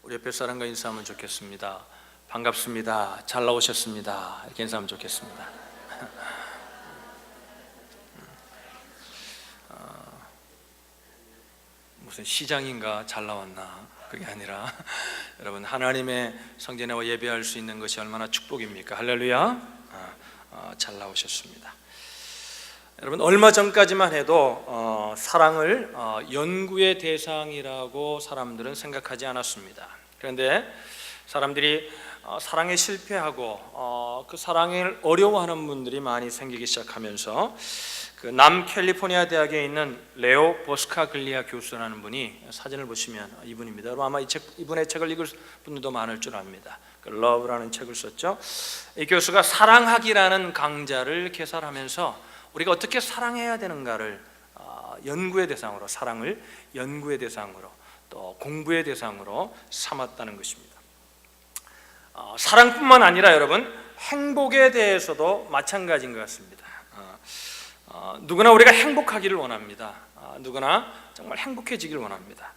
우리 옆에 사람과 인사하면 좋겠습니다. 반갑습니다. 잘 나오셨습니다. 이렇게 인사하면 좋겠습니다. 무슨 시장인가 잘 나왔나 그게 아니라 여러분, 하나님의 성전에 나와 예배할 수 있는 것이 얼마나 축복입니까? 할렐루야. 잘 나오셨습니다. 여러분, 얼마 전까지만 해도 사랑을 연구의 대상이라고 사람들은 생각하지 않았습니다. 그런데 사람들이 사랑에 실패하고 그 사랑을 어려워하는 분들이 많이 생기기 시작하면서 그 남캘리포니아 대학에 있는 레오 보스카글리아 교수라는 분이, 사진을 보시면 이분입니다. 여러분 아마 이분의 책을 읽을 분들도 많을 줄 압니다. 그 러브라는 책을 썼죠. 이 교수가 사랑하기라는 강좌를 개설하면서 우리가 어떻게 사랑해야 되는가를 연구의 대상으로, 사랑을 연구의 대상으로 또 공부의 대상으로 삼았다는 것입니다. 사랑뿐만 아니라 여러분, 행복에 대해서도 마찬가지인 것 같습니다. 누구나 우리가 행복하기를 원합니다. 누구나 정말 행복해지기를 원합니다.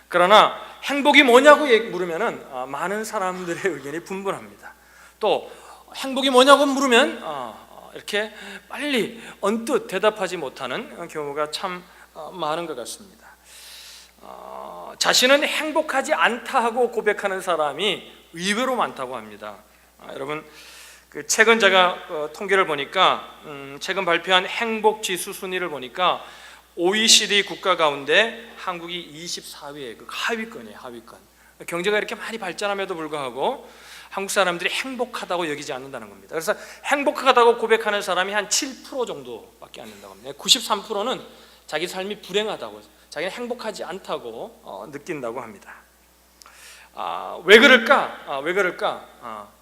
그러나 행복이 뭐냐고 물으면은 많은 사람들의 의견이 분분합니다. 또 행복이 뭐냐고 물으면 이렇게 빨리 언뜻 대답하지 못하는 경우가 참 많은 것 같습니다. 자신은 행복하지 않다 하고 고백하는 사람이 의외로 많다고 합니다. 여러분, 그 최근 제가 통계를 보니까 최근 발표한 행복지수 순위를 보니까 OECD 국가 가운데 한국이 24위에 그 하위권이에요. 하위권. 경제가 이렇게 많이 발전함에도 불구하고 한국 사람들이 행복하다고 여기지 않는다는 겁니다. 그래서 행복하다고 고백하는 사람이 한 7% 정도밖에 안 된다고 합니다. 93%는 자기 삶이 불행하다고, 자기는 행복하지 않다고 느낀다고 합니다. 왜 그럴까? 왜 그럴까?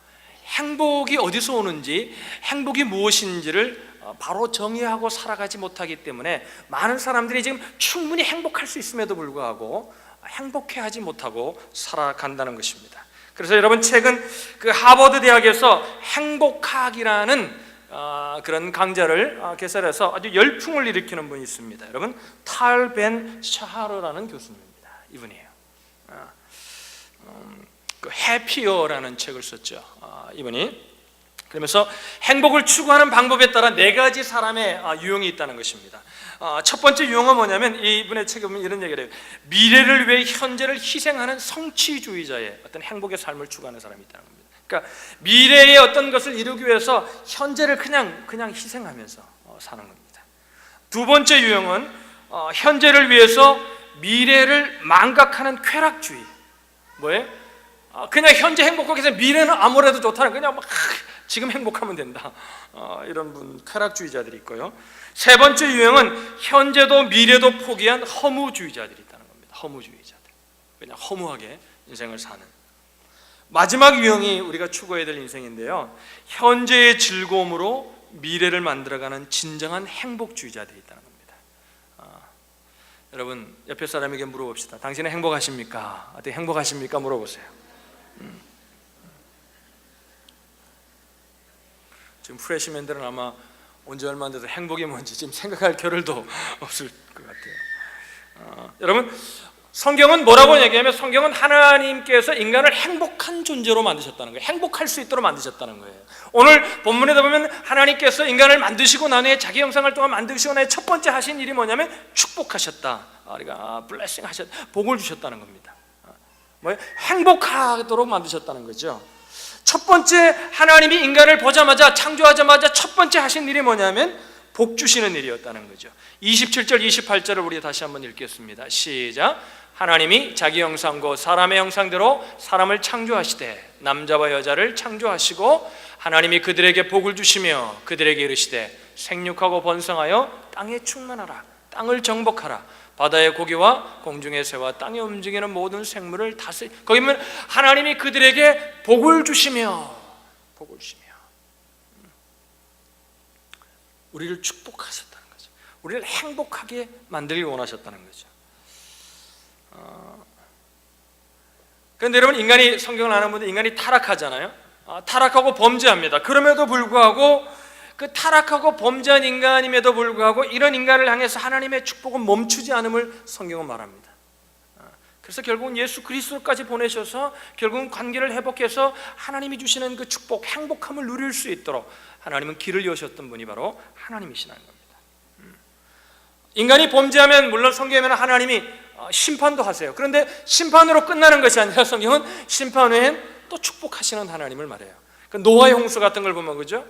행복이 어디서 오는지, 행복이 무엇인지를 바로 정의하고 살아가지 못하기 때문에 많은 사람들이 지금 충분히 행복할 수 있음에도 불구하고 행복해하지 못하고 살아간다는 것입니다. 그래서 여러분, 최근 그 하버드 대학에서 행복학이라는 그런 강좌를 개설해서 아주 열풍을 일으키는 분이 있습니다. 여러분, 탈 벤 샤하르라는 교수님입니다. 이분이에요. 그 해피어라는 책을 썼죠. 이분이. 그러면서 행복을 추구하는 방법에 따라 4가지 사람의 유형이 있다는 것입니다. 첫 번째 유형은 뭐냐면, 이분의 책에 보면 이런 얘기를 해요. 미래를 위해 현재를 희생하는 성취주의자의 어떤 행복의 삶을 추구하는 사람이 있다는 겁니다. 그러니까 미래의 어떤 것을 이루기 위해서 현재를 그냥 희생하면서 사는 겁니다. 두 번째 유형은 현재를 위해서 미래를 망각하는 쾌락주의. 뭐예요? 그냥 현재 행복하게 해서 미래는 아무래도 좋다는, 그냥 막 지금 행복하면 된다, 이런 분, 쾌락주의자들이 있고요. 세 번째 유형은 현재도 미래도 포기한 허무주의자들이 있다는 겁니다. 허무주의자들, 그냥 허무하게 인생을 사는. 마지막 유형이 우리가 추구해야 될 인생인데요, 현재의 즐거움으로 미래를 만들어가는 진정한 행복주의자들이 있다는 겁니다. 여러분, 옆에 사람에게 물어봅시다. 당신은 행복하십니까? 어떻게 행복하십니까? 물어보세요. 지금 프레시맨들은 아마 온 지 얼마 안 돼서 행복이 뭔지 지금 생각할 겨를도 없을 것 같아요. 여러분, 성경은 뭐라고 얘기하면, 성경은 하나님께서 인간을 행복한 존재로 만드셨다는 거예요. 행복할 수 있도록 만드셨다는 거예요. 오늘 본문에다 보면 하나님께서 인간을 만드시고 난 후에 자기 형상을 동안 만드시고 난 후에 첫 번째 하신 일이 뭐냐면 축복하셨다. 우리가 블레싱 하셨다, 복을 주셨다는 겁니다. 뭐예요? 행복하도록 만드셨다는 거죠. 첫 번째, 하나님이 인간을 보자마자, 창조하자마자 첫 번째 하신 일이 뭐냐면 복 주시는 일이었다는 거죠. 27절 28절을 우리 다시 한번 읽겠습니다. 시작. 하나님이 자기 형상과 사람의 형상대로 사람을 창조하시되 남자와 여자를 창조하시고 하나님이 그들에게 복을 주시며 그들에게 이르시되 생육하고 번성하여 땅에 충만하라, 땅을 정복하라, 바다의 고기와 공중의 새와 땅에 움직이는 모든 생물을 다스리. 거기 보면 하나님이 그들에게 복을 주시며 우리를 축복하셨다는 거죠. 우리를 행복하게 만들기 원하셨다는 거죠. 그런데 여러분, 인간이, 성경을 아는 분들, 인간이 타락하잖아요. 타락하고 범죄합니다. 그럼에도 불구하고, 그 타락하고 범죄한 인간임에도 불구하고 이런 인간을 향해서 하나님의 축복은 멈추지 않음을 성경은 말합니다. 그래서 결국은 예수 그리스도까지 보내셔서 결국은 관계를 회복해서 하나님이 주시는 그 축복, 행복함을 누릴 수 있도록 하나님은 길을 여셨던 분이 바로 하나님이시라는 겁니다. 인간이 범죄하면 물론 성경에는 하나님이 심판도 하세요. 그런데 심판으로 끝나는 것이 아니라 성경은 심판 후엔 또 축복하시는 하나님을 말해요. 그 노아의 홍수 같은 걸 보면 그죠?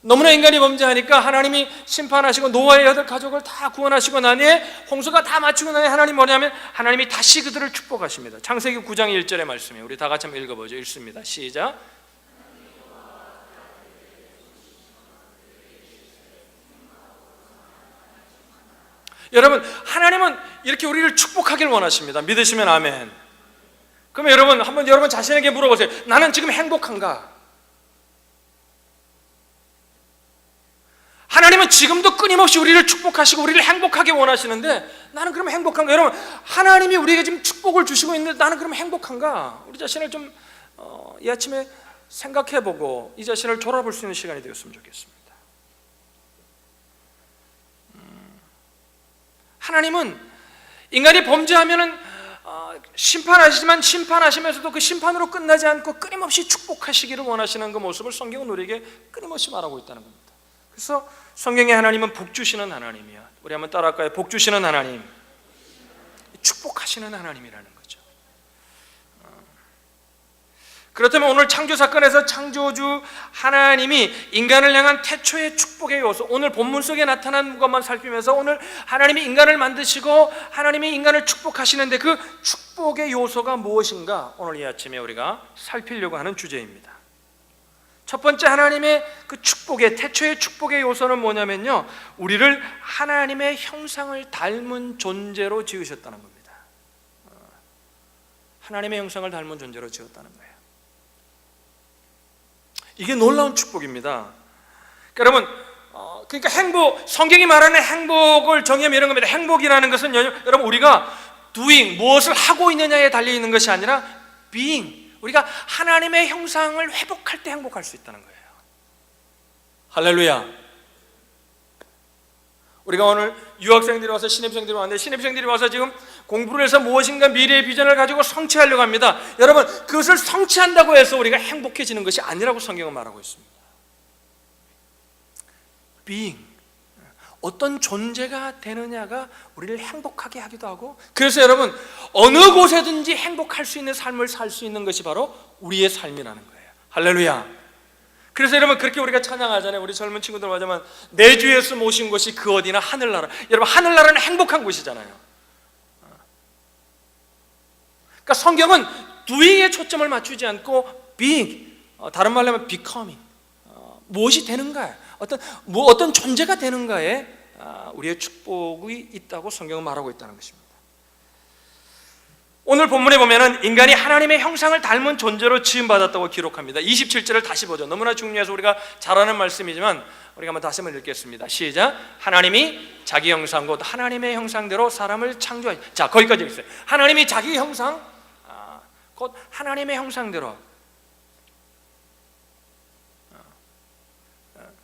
너무나 인간이 범죄하니까 하나님이 심판하시고 노아의 8가족을 다 구원하시고 난 후에 홍수가 다 마치고 난 후에 하나님 뭐냐면 하나님이 다시 그들을 축복하십니다. 창세기 9장 1절의 말씀이에요. 우리 다 같이 한번 읽어보죠. 읽습니다. 시작. 여러분, 하나님은 이렇게 우리를 축복하길 원하십니다. 믿으시면 아멘. 그러면 여러분 한번 여러분 자신에게 물어보세요. 나는 지금 행복한가? 하나님은 지금도 끊임없이 우리를 축복하시고 우리를 행복하게 원하시는데 나는 그럼 행복한가? 여러분, 하나님이 우리에게 지금 축복을 주시고 있는데 나는 그럼 행복한가? 우리 자신을 좀 이 아침에 생각해보고 이 자신을 돌아볼 수 있는 시간이 되었으면 좋겠습니다. 하나님은 인간이 범죄하면은 심판하시지만 심판하시면서도 그 심판으로 끝나지 않고 끊임없이 축복하시기를 원하시는 그 모습을 성경은 우리에게 끊임없이 말하고 있다는 겁니다. 그래서 성경에 하나님은 복 주시는 하나님이야. 우리 한번 따라할까요? 복 주시는 하나님, 축복하시는 하나님이라는 거죠. 그렇다면 오늘 창조 사건에서 창조주 하나님이 인간을 향한 태초의 축복의 요소, 오늘 본문 속에 나타난 것만 살피면서 오늘 하나님이 인간을 만드시고 하나님이 인간을 축복하시는데 그 축복의 요소가 무엇인가 오늘 이 아침에 우리가 살피려고 하는 주제입니다. 첫 번째 하나님의 그 축복의 태초의 축복의 요소는 뭐냐면요, 우리를 하나님의 형상을 닮은 존재로 지으셨다는 겁니다. 하나님의 형상을 닮은 존재로 지었다는 거예요. 이게 놀라운 축복입니다. 그러니까 여러분, 그러니까 행복, 성경이 말하는 행복을 정의하면 이런 겁니다. 행복이라는 것은 여러분 우리가 doing, 무엇을 하고 있느냐에 달려 있는 것이 아니라 being, 우리가 하나님의 형상을 회복할 때 행복할 수 있다는 거예요. 할렐루야. 우리가 오늘 유학생들이 와서 신입생들이 왔는데 신입생들이 와서 지금 공부를 해서 무엇인가 미래의 비전을 가지고 성취하려고 합니다. 여러분, 그것을 성취한다고 해서 우리가 행복해지는 것이 아니라고 성경은 말하고 있습니다. being, 어떤 존재가 되느냐가 우리를 행복하게 하기도 하고, 그래서 여러분 어느 곳에든지 행복할 수 있는 삶을 살 수 있는 것이 바로 우리의 삶이라는 거예요. 할렐루야. 그래서 여러분 그렇게 우리가 찬양하잖아요. 우리 젊은 친구들 말하자면 내 주 예수 모신 곳이 그 어디나 하늘나라. 여러분, 하늘나라는 행복한 곳이잖아요. 그러니까 성경은 doing에 초점을 맞추지 않고 being, 다른 말로 하면 becoming, 무엇이 되는가, 어떤 존재가 되는가에 우리의 축복이 있다고 성경은 말하고 있다는 것입니다. 오늘 본문에 보면은 인간이 하나님의 형상을 닮은 존재로 지음받았다고 기록합니다. 27절을 다시 보죠. 너무나 중요해서 우리가 잘 아는 말씀이지만 우리가 한번 다시 한번 읽겠습니다. 시작. 하나님이 자기 형상 곧 하나님의 형상대로 사람을 창조하시. 자, 거기까지 읽어요. 하나님이 자기 형상 곧 하나님의 형상대로.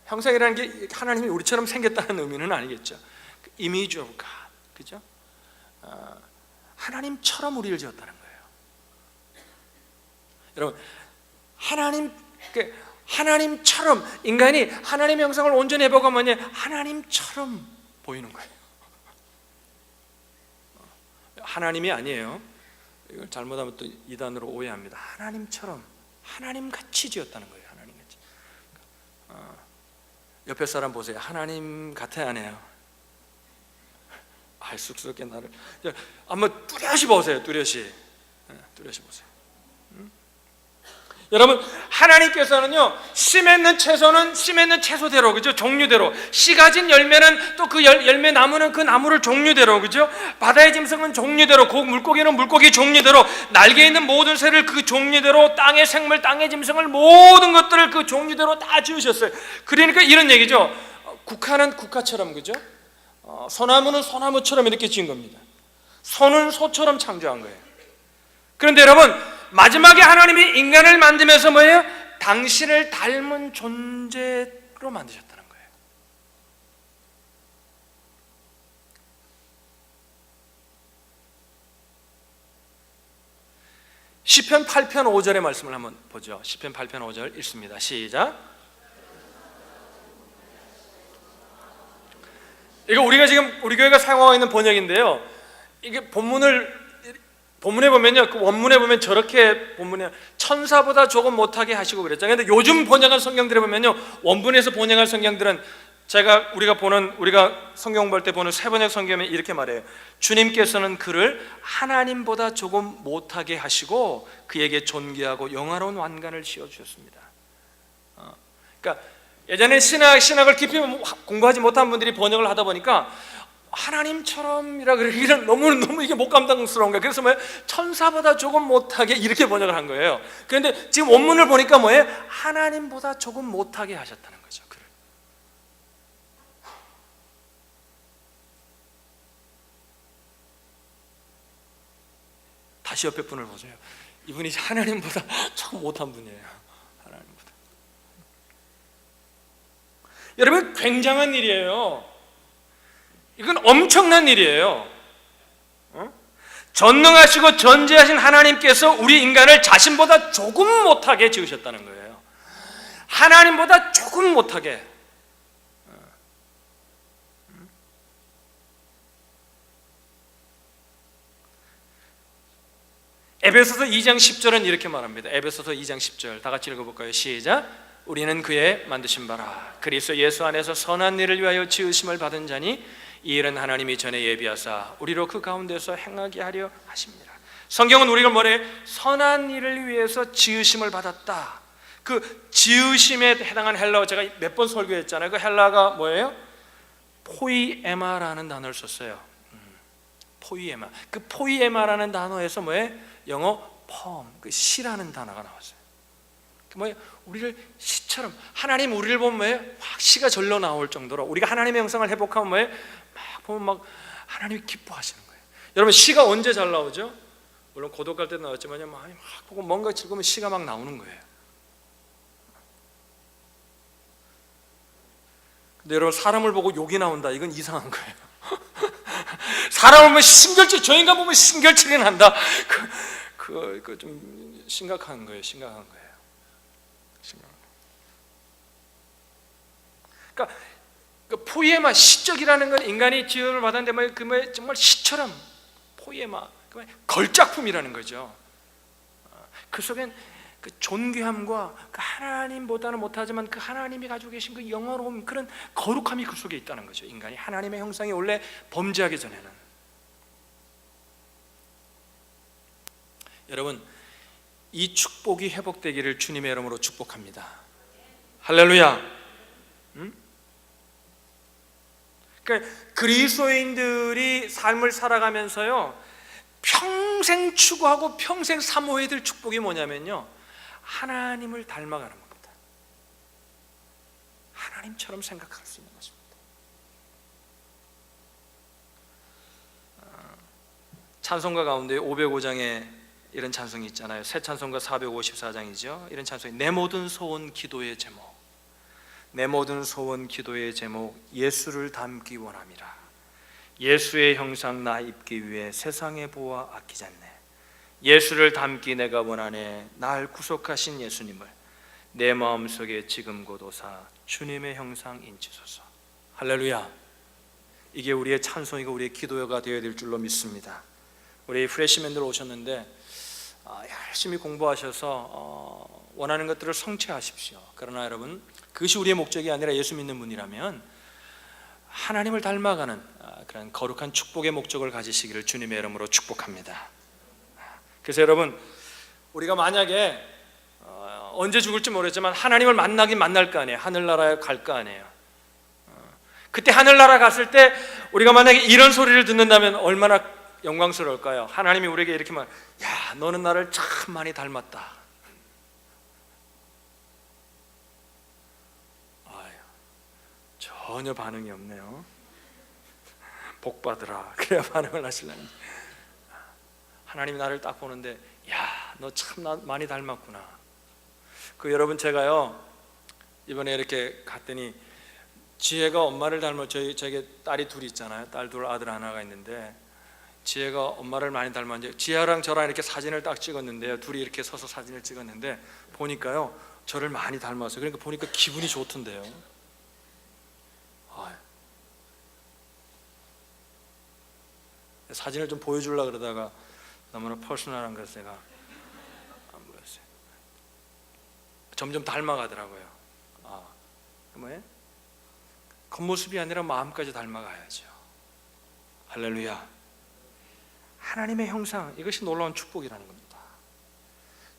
형상이라는 게 하나님이 우리처럼 생겼다는 의미는 아니겠죠. Image of God, 그죠? 하나님처럼 우리를 지었다는 거예요. 여러분, 하나님처럼 인간이 하나님의 형상을 온전히 해보고 뭐냐, 하나님처럼 보이는 거예요. 하나님이 아니에요. 이걸 잘못하면 또 이단으로 오해합니다. 하나님처럼, 하나님같이 지었다는 거예요. 하나님같이. 옆에 사람 보세요. 하나님 같아요, 안 해요? 쑥스럽게 나를 한번 뚜렷이 보세요. 뚜렷이 보세요. 여러분, 하나님께서는요, 씨 맺는 채소는 씨 맺는 채소대로, 그죠? 종류대로. 씨 가진 열매는 또 그 열매 나무는 그 나무를 종류대로, 그죠? 바다의 짐승은 종류대로, 물고기는 물고기 종류대로, 날개 있는 모든 새를 그 종류대로, 땅의 생물, 땅의 짐승을 모든 것들을 그 종류대로 다 지으셨어요. 그러니까 이런 얘기죠. 국화는 국화처럼, 그죠? 소나무는 소나무처럼 이렇게 지은 겁니다. 소는 소처럼 창조한 거예요. 그런데 여러분, 마지막에 하나님이 인간을 만들면서 뭐예요? 당신을 닮은 존재로 만드셨다는 거예요. 시편 8편 5절의 말씀을 한번 보죠. 시편 8편 5절 읽습니다. 시작. 이거 우리가 지금 우리 교회가 사용하고 있는 번역인데요. 이게 본문에 보면요, 그 원문에 보면 저렇게 본문에 천사보다 조금 못하게 하시고 그랬잖아요. 근데 요즘 번역한 성경들에 보면요, 원문에서 번역한 성경들은 우리가 성경 볼 때 보는 새번역 성경에 이렇게 말해요. 주님께서는 그를 하나님보다 조금 못하게 하시고 그에게 존귀하고 영화로운 왕관을 씌워 주셨습니다. 그러니까 예전에 신학을 깊이 공부하지 못한 분들이 번역을 하다 보니까 하나님처럼이라 그러기는 너무 이게 못 감당스러운 거예요. 그래서 천사보다 조금 못하게 이렇게 번역을 한 거예요. 그런데 지금 원문을 보니까 뭐예요? 하나님보다 조금 못하게 하셨다는 거죠. 그를. 다시 옆에 분을 보세요. 이분이 하나님보다 조금 못한 분이에요. 하나님보다. 여러분, 굉장한 일이에요. 이건 엄청난 일이에요. 전능하시고 전지하신 하나님께서 우리 인간을 자신보다 조금 못하게 지으셨다는 거예요. 하나님보다 조금 못하게. 에베소서 2장 10절은 이렇게 말합니다. 에베소서 2장 10절 다 같이 읽어볼까요? 시작. 우리는 그의 만드신 바라 그리스도 예수 안에서 선한 일을 위하여 지으심을 받은 자니 이 일은 하나님이 전에 예비하사 우리로 그 가운데서 행하게 하려 하십니다. 성경은 우리가 뭐래? 선한 일을 위해서 지으심을 받았다. 그 지으심에 해당한 헬라어 제가 몇 번 설교했잖아요. 그 헬라가 뭐예요? 포이에마라는 단어를 썼어요. 포이에마. 그 포이에마라는 단어에서 뭐예요? 영어 펌, 그 시라는 단어가 나왔어요. 그 뭐예요? 우리를 시처럼, 하나님 우리를 보면 뭐예요? 확 시가 절로 나올 정도로 우리가 하나님의 형상을 회복하면 뭐예요? 막 보면 막 하나님이 기뻐하시는 거예요. 여러분, 시가 언제 잘 나오죠? 물론 고독할 때도 나왔지만요, 막 보고 뭔가 즐거우면 시가 막 나오는 거예요. 근데 여러분, 사람을 보고 욕이 나온다, 이건 이상한 거예요. 사람을 보면 저 인간 보면 신결치리 난다. 그거 좀 심각한 거예요. 그러니까 그 포이에마, 시적이라는 건 인간이 지음을 받았는데 그 정말 시처럼 포이에마, 걸작품이라는 거죠. 그 속엔 그 존귀함과 그 하나님보다는 못하지만 그 하나님이 가지고 계신 그 영어로움, 그런 거룩함이 그 속에 있다는 거죠. 인간이 하나님의 형상이 원래 범죄하기 전에는. 여러분, 이 축복이 회복되기를 주님의 이름으로 축복합니다. 할렐루야. 그러니까 그리스도인들이 삶을 살아가면서요, 평생 추구하고 평생 사모해야 될 축복이 뭐냐면요, 하나님을 닮아가는 겁니다. 하나님처럼 생각할 수 있는 것입니다. 찬송가 가운데 505장에 이런 찬송이 있잖아요. 새 찬송가 454장이죠. 이런 찬송이, 내 모든 소원 기도의 제목, 내 모든 소원 기도의 제목, 예수를 닮기 원함이라. 예수의 형상 나 입기 위해 세상의 보화 아끼지 않네. 예수를 닮기 내가 원하네. 날 구속하신 예수님을 내 마음속에 지금 곧 오사 주님의 형상 인치소서. 할렐루야. 이게 우리의 찬송이고 우리의 기도가 되어야 될 줄로 믿습니다. 우리 프레시맨들 오셨는데 열심히 공부하셔서 원하는 것들을 성취하십시오. 그러나 여러분, 그것이 우리의 목적이 아니라 예수 믿는 분이라면 하나님을 닮아가는 그런 거룩한 축복의 목적을 가지시기를 주님의 이름으로 축복합니다. 그래서 여러분, 우리가 만약에 언제 죽을지 모르겠지만 하나님을 만나긴 만날 거 아니에요. 하늘나라에 갈 거 아니에요. 그때 하늘나라 갔을 때 우리가 만약에 이런 소리를 듣는다면 얼마나 영광스러울까요? 하나님이 우리에게 이렇게 말, 야, 너는 나를 참 많이 닮았다. 아유, 전혀 반응이 없네요. 복 받으라. 그래야 반응을 하시려니. 하나님이 나를 딱 보는데, 야, 너 참 나 많이 닮았구나. 여러분, 제가요 이번에 이렇게 갔더니 지혜가 엄마를 닮아, 저에게 딸이 둘이 있잖아요. 딸 둘, 아들 하나가 있는데, 지혜가 엄마를 많이 닮았는데 지혜랑 저랑 이렇게 사진을 딱 찍었는데요. 둘이 이렇게 서서 사진을 찍었는데 보니까요, 저를 많이 닮았어요. 그러니까 보니까 기분이 좋던데요. 사진을 좀 보여주려고 그러다가 너무나 퍼스널한 것을 제가 안 보였어요. 점점 닮아가더라고요. 뭐예요? 겉모습이 아니라 마음까지 닮아가야죠. 할렐루야. 하나님의 형상, 이것이 놀라운 축복이라는 겁니다.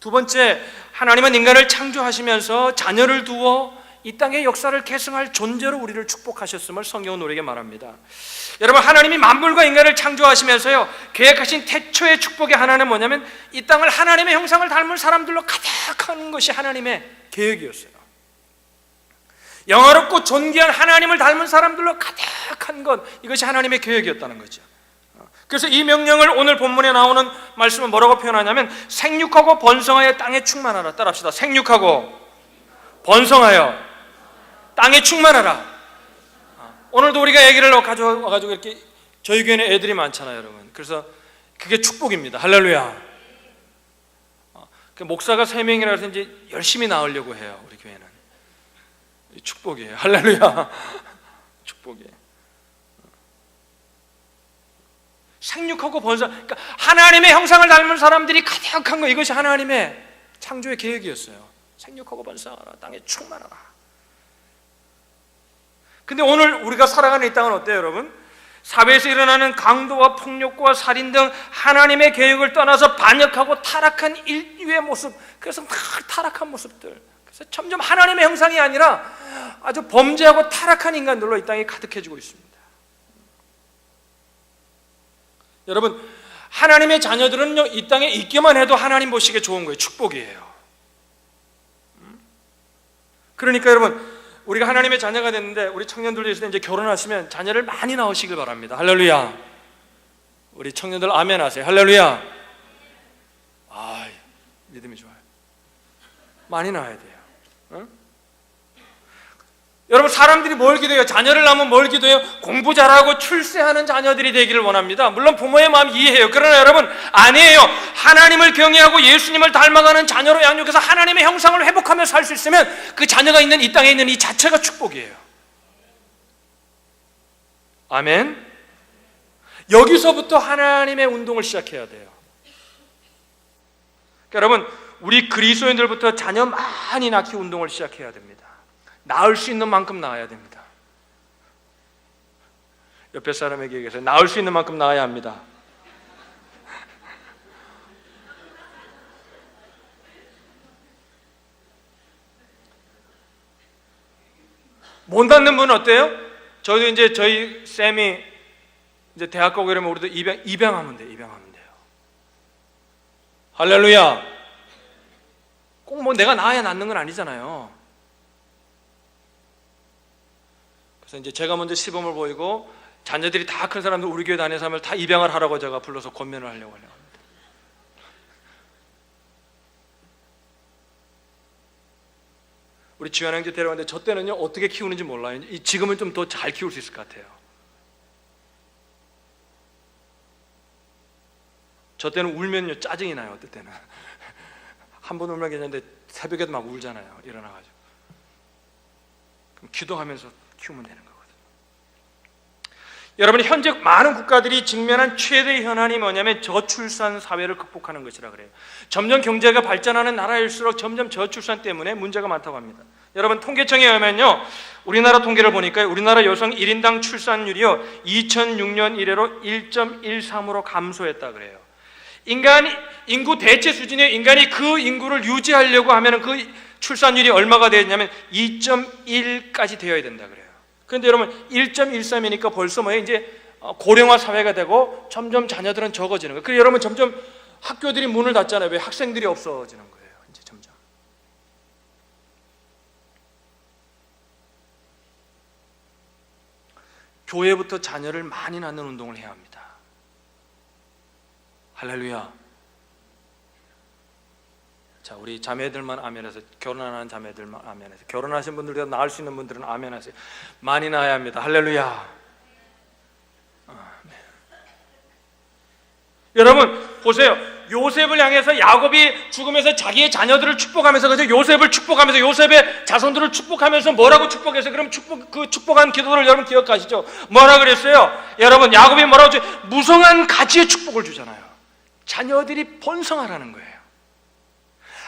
두 번째, 하나님은 인간을 창조하시면서 자녀를 두어 이 땅의 역사를 계승할 존재로 우리를 축복하셨음을 성경은 우리에게 말합니다. 여러분, 하나님이 만물과 인간을 창조하시면서요, 계획하신 태초의 축복의 하나는 뭐냐면 이 땅을 하나님의 형상을 닮은 사람들로 가득한 것이 하나님의 계획이었어요. 영화롭고 존귀한 하나님을 닮은 사람들로 가득한 것, 이것이 하나님의 계획이었다는 거죠. 그래서 이 명령을 오늘 본문에 나오는 말씀은 뭐라고 표현하냐면 생육하고 번성하여 땅에 충만하라. 따라합시다. 생육하고 번성하여 땅에 충만하라. 오늘도 우리가 아기를 가져와가지고 이렇게 저희 교회는 애들이 많잖아요, 여러분. 그래서 그게 축복입니다. 할렐루야. 목사가 3명이라 해서 이제 열심히 낳으려고 해요, 우리 교회는. 축복이에요. 할렐루야. 축복이에요. 생육하고 번성, 그러니까 하나님의 형상을 닮은 사람들이 가득한 거, 이것이 하나님의 창조의 계획이었어요. 생육하고 번성하라, 땅에 충만하라. 근데 오늘 우리가 살아가는 이 땅은 어때요, 여러분? 사회에서 일어나는 강도와 폭력과 살인 등 하나님의 계획을 떠나서 반역하고 타락한 인류의 모습, 그래서 타락한 모습들, 그래서 점점 하나님의 형상이 아니라 아주 범죄하고 타락한 인간들로 이 땅이 가득해지고 있습니다. 여러분, 하나님의 자녀들은요, 이 땅에 있기만 해도 하나님 보시기에 좋은 거예요. 축복이에요. 그러니까 여러분, 우리가 하나님의 자녀가 됐는데 우리 청년들 중에서 이제 결혼하시면 자녀를 많이 낳으시길 바랍니다. 할렐루야. 우리 청년들 아멘 하세요. 할렐루야. 믿음이 좋아요. 많이 낳아야 돼요. 응? 여러분, 사람들이 뭘 기도해요? 자녀를 낳으면 뭘 기도해요? 공부 잘하고 출세하는 자녀들이 되기를 원합니다. 물론 부모의 마음 이해해요. 그러나 여러분, 아니에요. 하나님을 경외하고 예수님을 닮아가는 자녀로 양육해서 하나님의 형상을 회복하며 살 수 있으면 그 자녀가 있는 이 땅에 있는 이 자체가 축복이에요. 아멘. 여기서부터 하나님의 운동을 시작해야 돼요. 그러니까 여러분, 우리 그리스도인들부터 자녀 많이 낳기 운동을 시작해야 됩니다. 낳을 수 있는 만큼 낳아야 됩니다. 옆에 사람에게 얘기해서 낳을 수 있는 만큼 낳아야 합니다. 못 낳는 분은 어때요? 저도 이제 저희 쌤이 이제 대학 가고 이러면 우리도 입양하면 돼요. 입양하면 돼요. 할렐루야. 꼭 뭐 내가 낳아야 낳는 건 아니잖아요. 그래서 이제 제가 먼저 시범을 보이고 자녀들이 다 큰 사람들, 우리 교회 다니는 사람을 다 입양을 하라고 제가 불러서 권면을 하려고 합니다. 우리 지원 형제 데려왔는데 저 때는요 어떻게 키우는지 몰라요. 지금은 좀 더 잘 키울 수 있을 것 같아요. 저 때는 울면요 짜증이 나요. 어떨 때는 한 번 울면 괜찮은데 새벽에도 막 울잖아요. 일어나가지고. 그럼 기도하면서 키우면 되는 거거든요. 여러분, 현재 많은 국가들이 직면한 최대의 현안이 뭐냐면 저출산 사회를 극복하는 것이라 그래요. 점점 경제가 발전하는 나라일수록 점점 저출산 때문에 문제가 많다고 합니다. 여러분, 통계청에 의하면요, 우리나라 통계를 보니까 우리나라 여성 1인당 출산율이요 2006년 이래로 1.13으로 감소했다 그래요. 인구 대체 수준의 인간이 그 인구를 유지하려고 하면 그 출산율이 얼마가 되었냐면 2.1까지 되어야 된다 그래요. 그런데 여러분, 1.13이니까 벌써 이제 고령화 사회가 되고 점점 자녀들은 적어지는 거예요. 그래서 여러분, 점점 학교들이 문을 닫잖아요. 왜? 학생들이 없어지는 거예요. 이제 점점. 교회부터 자녀를 많이 낳는 운동을 해야 합니다. 할렐루야. 자, 우리 자매들만 아멘해서, 결혼하는 자매들만 아멘해서, 결혼하신 분들도 낳을 수 있는 분들은 아멘하세요. 많이 낳아야 합니다. 할렐루야. 아멘. 여러분 보세요. 요셉을 향해서 야곱이 죽으면서 자기의 자녀들을 축복하면서, 그죠? 요셉을 축복하면서, 요셉의 자손들을 축복하면서 뭐라고 축복했어요? 그럼 그 축복한 기도를 여러분 기억하시죠? 뭐라 그랬어요? 여러분, 야곱이 뭐라고 했죠? 무성한 가지의 축복을 주잖아요. 자녀들이 번성하라는 거예요.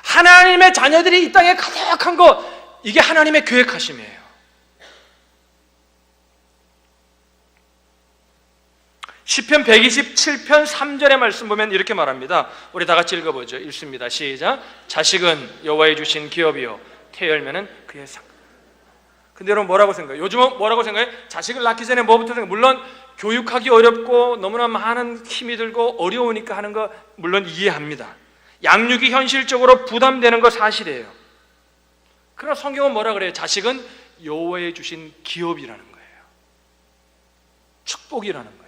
하나님의 자녀들이 이 땅에 가득한 거, 이게 하나님의 계획하심이에요. 시편 127편 3절의 말씀 보면 이렇게 말합니다. 우리 다 같이 읽어보죠. 읽습니다. 시작. 자식은 여호와의 주신 기업이요 태열면은 그의 상. 근데 여러분 뭐라고 생각해요? 요즘은 뭐라고 생각해요? 자식을 낳기 전에 뭐부터 생각해요? 물론 교육하기 어렵고 너무나 많은 힘이 들고 어려우니까 하는 거 물론 이해합니다. 양육이 현실적으로 부담되는 거 사실이에요. 그러나 성경은 뭐라 그래요? 자식은 여호와의 주신 기업이라는 거예요. 축복이라는 거예요.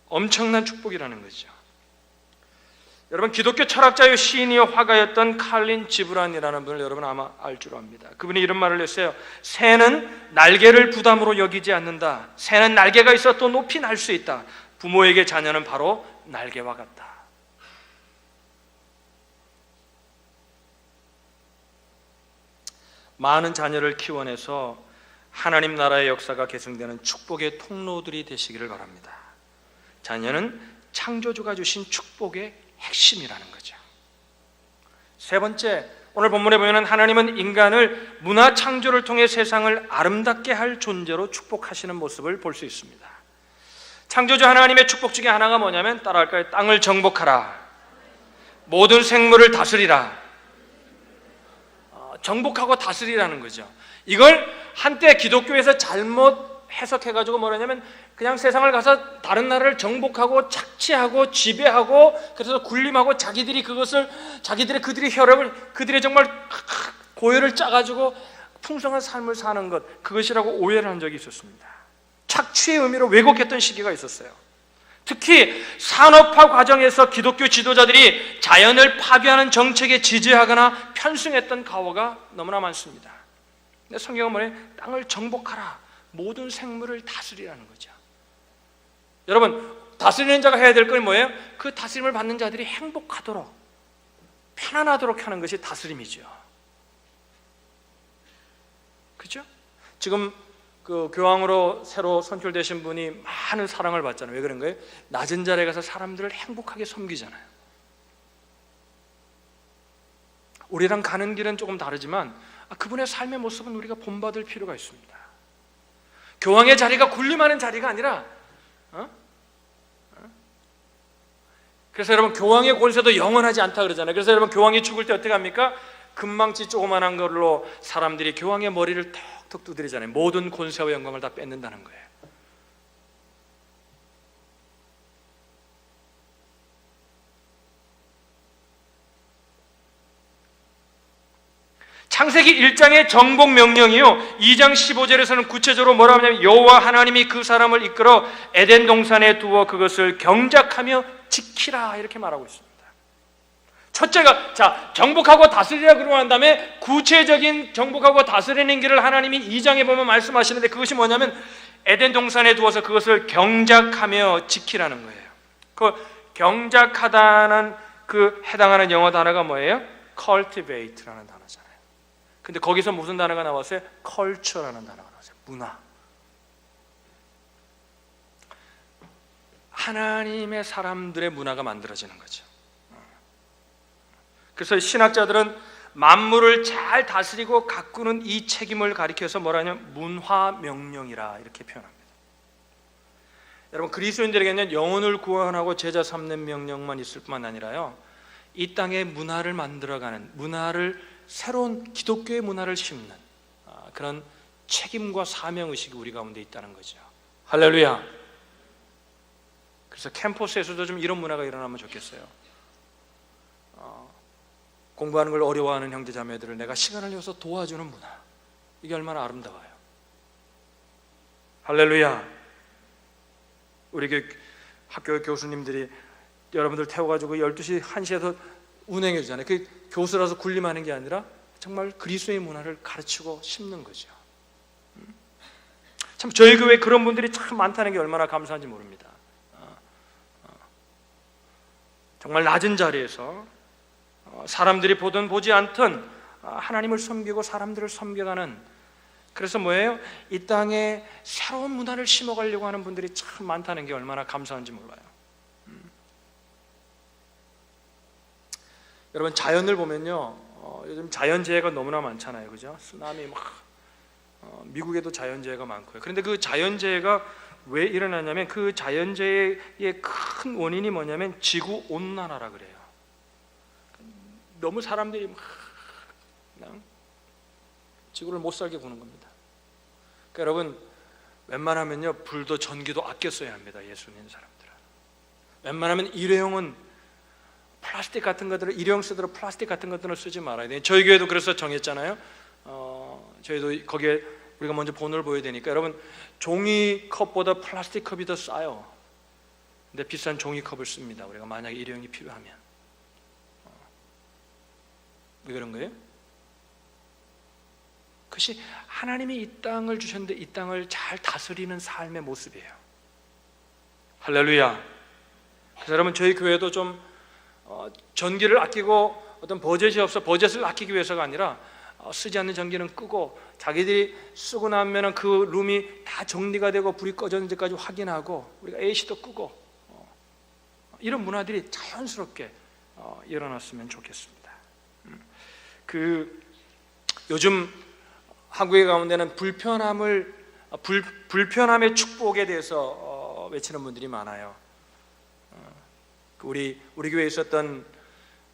엄청난 축복이라는 거죠. 여러분, 기독교 철학자요 시인이요 화가였던 칼린 지브란이라는 분을 여러분 아마 알 줄 압니다. 그분이 이런 말을 했어요. 새는 날개를 부담으로 여기지 않는다. 새는 날개가 있어 또 높이 날 수 있다. 부모에게 자녀는 바로 날개와 같다. 많은 자녀를 키워내서 하나님 나라의 역사가 계승되는 축복의 통로들이 되시기를 바랍니다. 자녀는 창조주가 주신 축복의 핵심이라는 거죠. 세 번째, 오늘 본문에 보면 하나님은 인간을 문화 창조를 통해 세상을 아름답게 할 존재로 축복하시는 모습을 볼 수 있습니다. 창조주 하나님의 축복 중에 하나가 뭐냐면 따라할까요? 땅을 정복하라, 모든 생물을 다스리라. 정복하고 다스리라는 거죠. 이걸 한때 기독교에서 잘못 해석해가지고 뭐라냐면 그냥 세상을 가서 다른 나라를 정복하고 착취하고 지배하고 그래서 군림하고 자기들이 그것을 그들의 혈육을 그들의 정말 고열을 짜가지고 풍성한 삶을 사는 것, 그것이라고 오해를 한 적이 있었습니다. 착취의 의미로 왜곡했던 시기가 있었어요. 특히 산업화 과정에서 기독교 지도자들이 자연을 파괴하는 정책에 지지하거나 편승했던 가오가 너무나 많습니다. 근데 성경은 뭐래요? 땅을 정복하라, 모든 생물을 다스리라는 거죠. 여러분, 다스리는 자가 해야 될 건 뭐예요? 그 다스림을 받는 자들이 행복하도록, 편안하도록 하는 것이 다스림이죠. 그죠? 지금 그 교황으로 새로 선출되신 분이 많은 사랑을 받잖아요. 왜 그런 거예요? 낮은 자리에 가서 사람들을 행복하게 섬기잖아요. 우리랑 가는 길은 조금 다르지만 그분의 삶의 모습은 우리가 본받을 필요가 있습니다. 교황의 자리가 군림하는 자리가 아니라 그래서 여러분, 교황의 권세도 영원하지 않다 그러잖아요. 그래서 여러분, 교황이 죽을 때 어떻게 합니까? 금망치 조그만한 걸로 사람들이 교황의 머리를 턱턱 두드리잖아요. 모든 권세와 영광을 다 뺏는다는 거예요. 창세기 1장의 정복 명령이요 2장 15절에서는 구체적으로 뭐라고 하냐면 여호와 하나님이 그 사람을 이끌어 에덴 동산에 두어 그것을 경작하며 지키라, 이렇게 말하고 있습니다. 첫째가, 자, 정복하고 다스리라 그러고 난 다음에 구체적인 정복하고 다스리는 길을 하나님이 2장에 보면 말씀하시는데, 그것이 뭐냐면 에덴 동산에 두어서 그것을 경작하며 지키라는 거예요. 그 경작하다는 그 해당하는 영어 단어가 뭐예요? cultivate라는 단어잖아요. 근데 거기서 무슨 단어가 나왔어요? culture라는 단어가 나왔어요. 문화. 하나님의 사람들의 문화가 만들어지는 거죠. 그래서 신학자들은 만물을 잘 다스리고 가꾸는 이 책임을 가리켜서 뭐라냐면 문화명령이라 이렇게 표현합니다. 여러분, 그리스도인들에게는 영혼을 구원하고 제자 삼는 명령만 있을 뿐만 아니라요, 이 땅에 문화를 만들어가는, 문화를, 새로운 기독교의 문화를 심는 그런 책임과 사명의식이 우리 가운데 있다는 거죠. 할렐루야. 그래서 캠퍼스에서도 좀 이런 문화가 일어나면 좋겠어요. 공부하는 걸 어려워하는 형제자매들을 내가 시간을 내서 도와주는 문화, 이게 얼마나 아름다워요. 할렐루야. 우리 학교 교수님들이 여러분들 태워가지고 12시, 1시에서 운행해 주잖아요. 그 교수라서 군림하는 게 아니라 정말 그리스도의 문화를 가르치고 심는 거죠. 참 저희 교회에 그런 분들이 참 많다는 게 얼마나 감사한지 모릅니다. 정말 낮은 자리에서 사람들이 보든 보지 않든 하나님을 섬기고 사람들을 섬겨가는, 그래서 뭐예요? 이 땅에 새로운 문화를 심어가려고 하는 분들이 참 많다는 게 얼마나 감사한지 몰라요. 여러분, 자연을 보면요, 요즘 자연재해가 너무나 많잖아요, 그죠? 쓰나미 미국에도 자연재해가 많고요. 그런데 그 자연재해가 왜 일어나냐면, 그 자연재해의 큰 원인이 뭐냐면 지구 온난화라 그래요. 너무 사람들이 그냥 지구를 못 살게 구는 겁니다. 그러니까 여러분, 웬만하면요 불도 전기도 아껴 써야 합니다. 예수 믿는 사람들은 웬만하면 일회용은 플라스틱 같은 것들을, 일회용 쓰도록 플라스틱 같은 것들을 쓰지 말아야 돼요. 저희 교회도 그래서 정했잖아요. 저희도 거기에 우리가 먼저 본을 보여야 되니까, 여러분, 종이컵보다 플라스틱 컵이 더 싸요. 근데 비싼 종이컵을 씁니다. 우리가 만약에 일회용이 필요하면. 왜 그런 거예요? 그것이 하나님이 이 땅을 주셨는데 이 땅을 잘 다스리는 삶의 모습이에요. 할렐루야. 그래서 여러분, 저희 교회도 좀 전기를 아끼고 어떤 버젯이 없어 버젯을 아끼기 위해서가 아니라 쓰지 않는 전기는 끄고, 자기들이 쓰고 나면 그 룸이 다 정리가 되고 불이 꺼졌는지까지 확인하고, 우리가 AC도 끄고, 이런 문화들이 자연스럽게 일어났으면 좋겠습니다. 요즘 한국의 가운데는 불편함의 축복에 대해서 외치는 분들이 많아요. 우리 교회에 있었던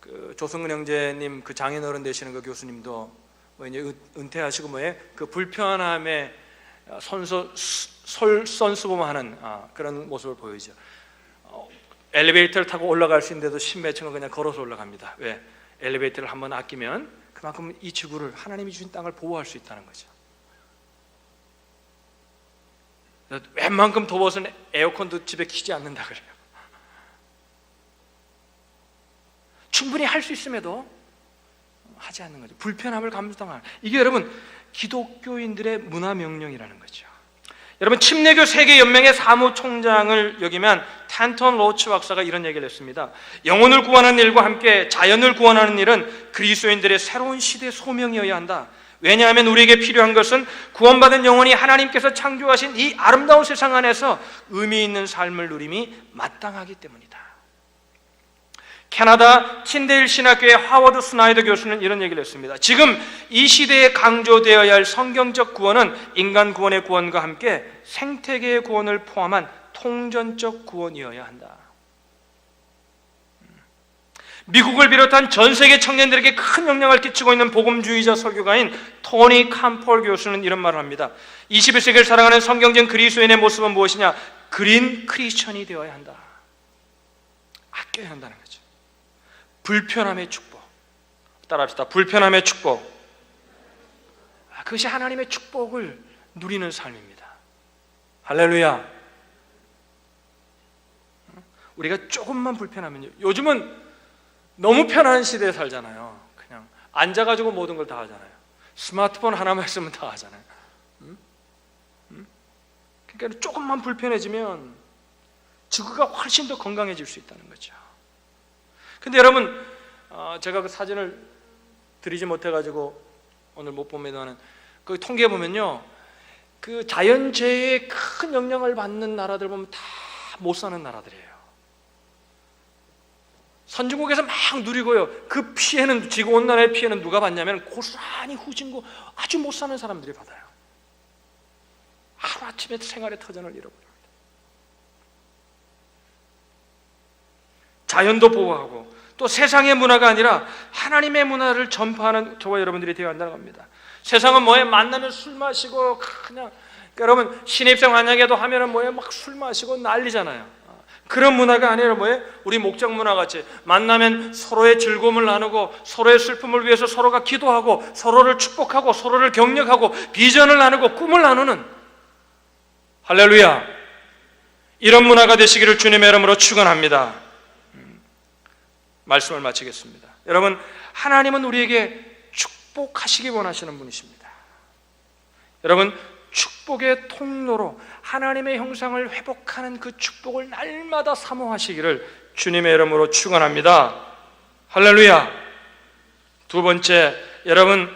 그 조성근 형제님, 그 장인어른 되시는 그 교수님도 이제 은퇴하시고 그 불편함의 솔선수범하는 그런 모습을 보이죠. 엘리베이터를 타고 올라갈 수 있는데도 십몇 층을 그냥 걸어서 올라갑니다. 왜? 엘리베이터를 한번 아끼면 그만큼 이 지구를, 하나님이 주신 땅을 보호할 수 있다는 거죠. 웬만큼 더워서는 에어컨도 집에 켜지 않는다 그래요. 충분히 할 수 있음에도 하지 않는 거죠. 불편함을 감수당하는, 이게 여러분 기독교인들의 문화 명령이라는 거죠. 여러분, 침례교 세계연맹의 사무총장을 역임한 탄턴 로치 박사가 이런 얘기를 했습니다. 영혼을 구원하는 일과 함께 자연을 구원하는 일은 그리스도인들의 새로운 시대의 소명이어야 한다. 왜냐하면 우리에게 필요한 것은 구원받은 영혼이 하나님께서 창조하신 이 아름다운 세상 안에서 의미 있는 삶을 누림이 마땅하기 때문이다. 캐나다 틴데일 신학교의 하워드 스나이더 교수는 이런 얘기를 했습니다. 지금 이 시대에 강조되어야 할 성경적 구원은 인간 구원의 구원과 함께 생태계의 구원을 포함한 통전적 구원이어야 한다. 미국을 비롯한 전 세계 청년들에게 큰 영향을 끼치고 있는 복음주의자 설교가인 토니 캄폴 교수는 이런 말을 합니다. 21세기를 살아가는 성경적 그리스도인의 모습은 무엇이냐? 그린 크리스천이 되어야 한다. 아껴야 한다는 거죠. 불편함의 축복. 따라합시다. 불편함의 축복. 그것이 하나님의 축복을 누리는 삶입니다. 할렐루야. 우리가 조금만 불편하면요, 요즘은 너무 편한 시대에 살잖아요. 그냥 앉아가지고 모든 걸 다 하잖아요. 스마트폰 하나만 있으면 다 하잖아요. 그러니까 조금만 불편해지면 지구가 훨씬 더 건강해질 수 있다는 거죠. 근데 여러분, 제가 그 사진을 드리지 못해가지고 오늘 못 보면은 그 통계 보면요, 그 자연재해에 큰 영향을 받는 나라들 보면 다 못 사는 나라들이에요. 선진국에서 막 누리고요, 그 피해는, 지구온난화의 피해는 누가 받냐면 고스란히 후진국, 아주 못 사는 사람들이 받아요. 하루아침에 생활의 터전을 잃어버립니다. 자연도 보호하고 또 세상의 문화가 아니라 하나님의 문화를 전파하는 저와 여러분들이 되어야 한다는 겁니다. 세상은 뭐에 만나면 술 마시고 그냥, 그러니까 여러분 신입생 환영회도 하면은 뭐에 막 술 마시고 난리잖아요. 그런 문화가 아니라 뭐에 우리 목장 문화 같이 만나면 서로의 즐거움을 나누고 서로의 슬픔을 위해서 서로가 기도하고 서로를 축복하고 서로를 격려하고 비전을 나누고 꿈을 나누는, 할렐루야, 이런 문화가 되시기를 주님의 이름으로 축원합니다. 말씀을 마치겠습니다. 여러분, 하나님은 우리에게 축복하시기 원하시는 분이십니다. 여러분, 축복의 통로로 하나님의 형상을 회복하는 그 축복을 날마다 사모하시기를 주님의 이름으로 축원합니다. 할렐루야. 두 번째, 여러분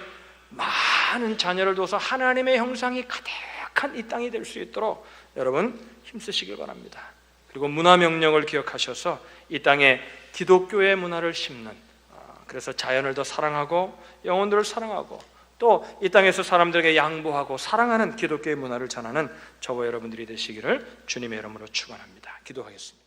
많은 자녀를 둬서 하나님의 형상이 가득한 이 땅이 될 수 있도록 여러분 힘쓰시길 바랍니다. 그리고 문화 명령을 기억하셔서 이 땅에 기독교의 문화를 심는, 그래서 자연을 더 사랑하고 영혼들을 사랑하고 또 이 땅에서 사람들에게 양보하고 사랑하는 기독교의 문화를 전하는 저와 여러분들이 되시기를 주님의 이름으로 축원합니다. 기도하겠습니다.